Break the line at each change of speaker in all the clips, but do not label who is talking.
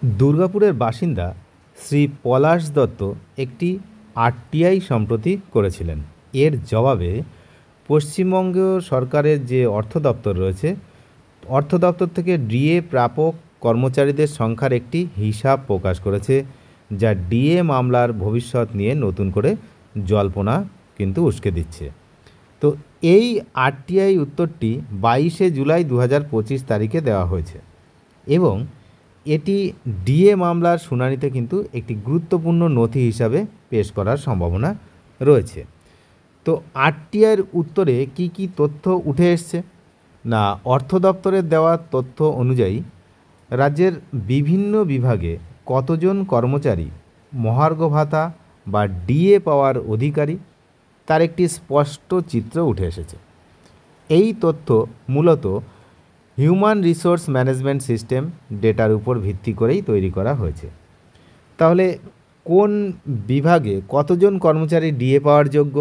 দুর্গাপুরের বাসিন্দা শ্রী পলাশ দত্ত একটি আরটিআই সম্প্রতি করেছিলেন। এর জবাবে পশ্চিমবঙ্গ সরকারের যে অর্থ দপ্তর রয়েছে, অর্থ দপ্তর থেকে ডিএ প্রাপক কর্মচারীদের সংখ্যার একটি হিসাব প্রকাশ করেছে, যা ডিএ মামলার ভবিষ্যৎ নিয়ে নতুন করে জল্পনা কিন্তু উস্কে দিচ্ছে। তো এই আরটিআই উত্তরটি 22শে জুলাই 2025 তারিখে দেওয়া হয়েছে এবং এটি ডিএ মামলার শুনানিতে কিন্তু একটি গুরুত্বপূর্ণ নথি হিসাবে পেশ করার সম্ভাবনা রয়েছে। তো আরটিআইয়ের উত্তরে কি কি তথ্য উঠে এসছে না, অর্থ দপ্তরের দেওয়া তথ্য অনুযায়ী রাজ্যের বিভিন্ন বিভাগে কতজন কর্মচারী মহার্ঘ ভাতা বা ডিএ পাওয়ার অধিকারী তার একটি স্পষ্ট চিত্র উঠে এসেছে। এই তথ্য মূলত হিউম্যান রিসোর্স ম্যানেজমেন্ট সিস্টেম ডেটার উপর ভিত্তি করেই তৈরি করা হয়েছে। তাহলে কোন বিভাগে কতজন কর্মচারী ডিএ পাওয়ার যোগ্য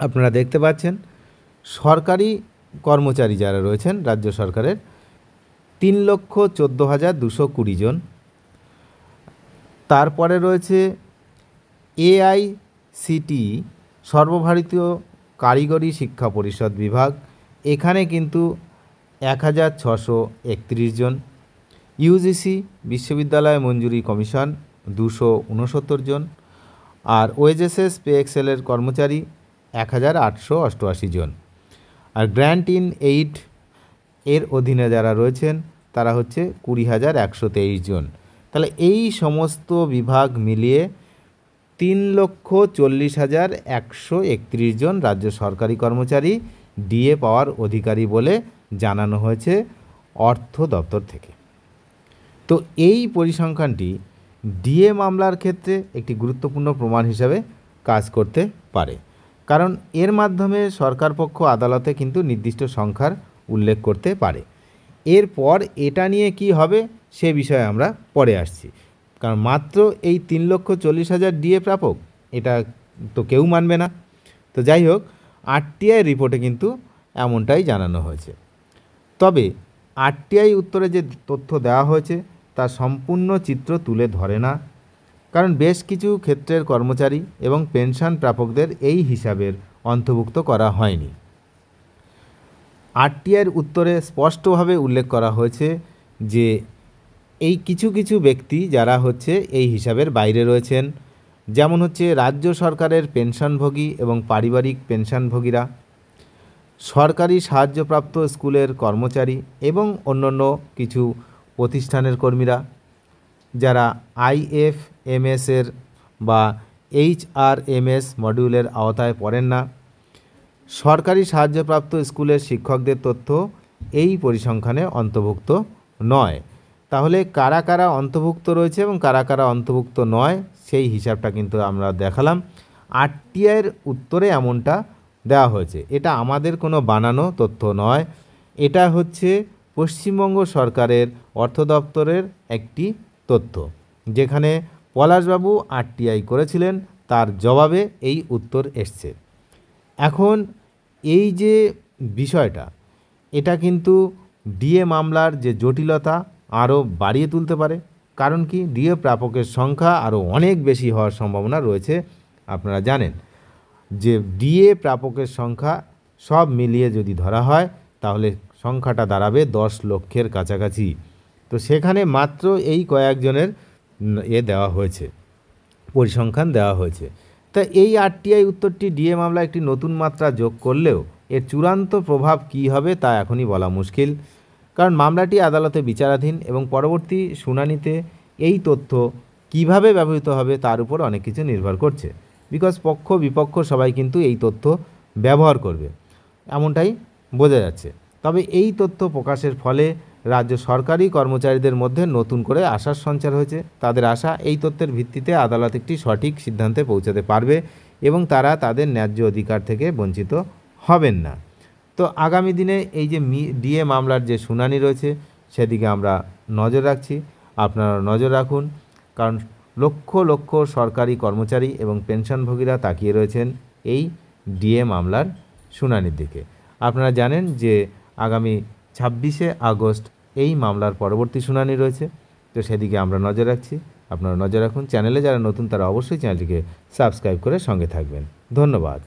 আপনারা দেখতে পাচ্ছেন। সরকারি কর্মচারী যারা রয়েছেন রাজ্য সরকারের 3,14,220 জন। তারপরে রয়েছে এআইসিটিই সর্বভারতীয় কারিগরি শিক্ষা পরিষদ বিভাগ, এখানে কিন্তু 1,631 জন। ইউজিসি বিশ্ববিদ্যালয় মঞ্জুরি কমিশন 269 জন। আর ওএজএসএস পে এক্সেলের কর্মচারী 1,888 জন। আর গ্র্যান্ট ইন এইড এর অধীনে যারা রয়েছেন তারা হচ্ছে 20,123 জন। তাহলে এই সমস্ত বিভাগ মিলিয়ে 3,40,131 জন রাজ্য সরকারি কর্মচারী ডিএ পাওয়ার অধিকারী বলে জানানো হয়েছে অর্থ দপ্তর থেকে। তো এই পরিসংখ্যানটি ডিএ মামলার ক্ষেত্রে একটি গুরুত্বপূর্ণ প্রমাণ হিসাবে কাজ করতে পারে, কারণ এর মাধ্যমে সরকারপক্ষ আদালতে কিন্তু নির্দিষ্ট সংখ্যার উল্লেখ করতে পারে। এরপর এটা নিয়ে কি হবে সে বিষয়ে আমরা পরে আসছি, কারণ মাত্র এই 3,40,000 ডিএ প্রাপক এটা তো কেউ মানবে না। তো যাই হোক, আরটিআই রিপোর্টে কিন্তু এমনটাই জানানো হয়েছে। তবে আরটিআই উত্তরে যে তথ্য দেওয়া হয়েছে তা সম্পূর্ণ চিত্র তুলে ধরে না, কারণ বেশ কিছু ক্ষেত্রের কর্মচারী এবং পেনশন প্রাপকদের এই হিসাবের অন্তর্ভুক্ত করা হয়নি। আরটিআইয়ের উত্তরে স্পষ্টভাবে উল্লেখ করা হয়েছে যে এই কিছু কিছু ব্যক্তি যারা হচ্ছে এই হিসাবের বাইরে রয়েছেন, যেমন হচ্ছে রাজ্য সরকারের পেনশনভোগী এবং পারিবারিক পেনশনভোগীরা, সরকারি সাহায্যপ্রাপ্ত স্কুলের কর্মচারী এবং অন্যান্য কিছু প্রতিষ্ঠানের কর্মীরা যারা আইএফএমএসের বা এইচআরএমএস মডিউলের আওতায় পড়েন না। সরকারি সাহায্যপ্রাপ্ত স্কুলের শিক্ষকদের তথ্য এই পরিসংখ্যানে অন্তর্ভুক্ত নয়। তাহলে কারা কারা অন্তর্ভুক্ত রয়েছে এবং কারা কারা অন্তর্ভুক্ত নয় সেই হিসাবটা কিন্তু আমরা দেখালাম। আরটিআইয়ের উত্তরে এমনটা দেওয়া হয়েছে, এটা আমাদের কোনো বানানো তথ্য নয়, এটা হচ্ছে পশ্চিমবঙ্গ সরকারের অর্থ দপ্তরের একটি তথ্য, যেখানে পলাশবাবু আরটিআই করেছিলেন, তার জবাবে এই উত্তর এসছে। এখন এই যে বিষয়টা, এটা কিন্তু ডিএ মামলার যে জটিলতা আরও বাড়িয়ে তুলতে পারে, কারণ কি ডিএ প্রাপকের সংখ্যা আরও অনেক বেশি হওয়ার সম্ভাবনা রয়েছে। আপনারা জানেন যে ডিএ প্রাপকের সংখ্যা সব মিলিয়ে যদি ধরা হয় তাহলে সংখ্যাটা দাঁড়াবে 10 লক্ষের কাছাকাছি। তো সেখানে মাত্র এই কয়েকজনের দেওয়া হয়েছে, পরিসংখ্যান দেওয়া হয়েছে। তা এই আরটিআই উত্তরটি ডিএ মামলা একটি নতুন মাত্রা যোগ করলেও এর চূড়ান্ত প্রভাব কী হবে তা এখনই বলা মুশকিল, কারণ মামলাটি আদালতে বিচারাধীন এবং পরবর্তী শুনানিতে এই তথ্য কিভাবে ব্যবহৃত হবে তার উপর অনেক কিছু নির্ভর করছে। বিকজ পক্ষ বিপক্ষ সবাই কিন্তু এই তথ্য ব্যবহার করবে, এমনটাই বোঝা যাচ্ছে। তবে এই তথ্য প্রকাশের ফলে রাজ্য সরকারি কর্মচারীদের মধ্যে নতুন করে আশার সঞ্চার হয়েছে। তাদের আশা এই তথ্যের ভিত্তিতে আদালত একটি সঠিক সিদ্ধান্তে পৌঁছাতে পারবে এবং তারা তাদের ন্যায্য অধিকার থেকে বঞ্চিত হবেন না। তো আগামী দিনে এই যে ডিএ মামলার যে শুনানি রয়েছে সেদিকে আমরা নজর রাখছি, আপনারা নজর রাখুন, কারণ লক্ষ লক্ষ সরকারি কর্মচারী এবং পেনশনভোগীরা তাকিয়ে রয়েছেন এই ডিএ মামলার শুনানির দিকে। আপনারা জানেন যে আগামী 26শে আগস্ট এই মামলার পরবর্তী শুনানি রয়েছে। তো সেদিকে আমরা নজর রাখছি, আপনারা নজর রাখুন। চ্যানেলে যারা নতুন তারা অবশ্যই চ্যানেলটিকে সাবস্ক্রাইব করে সঙ্গে থাকবেন। ধন্যবাদ।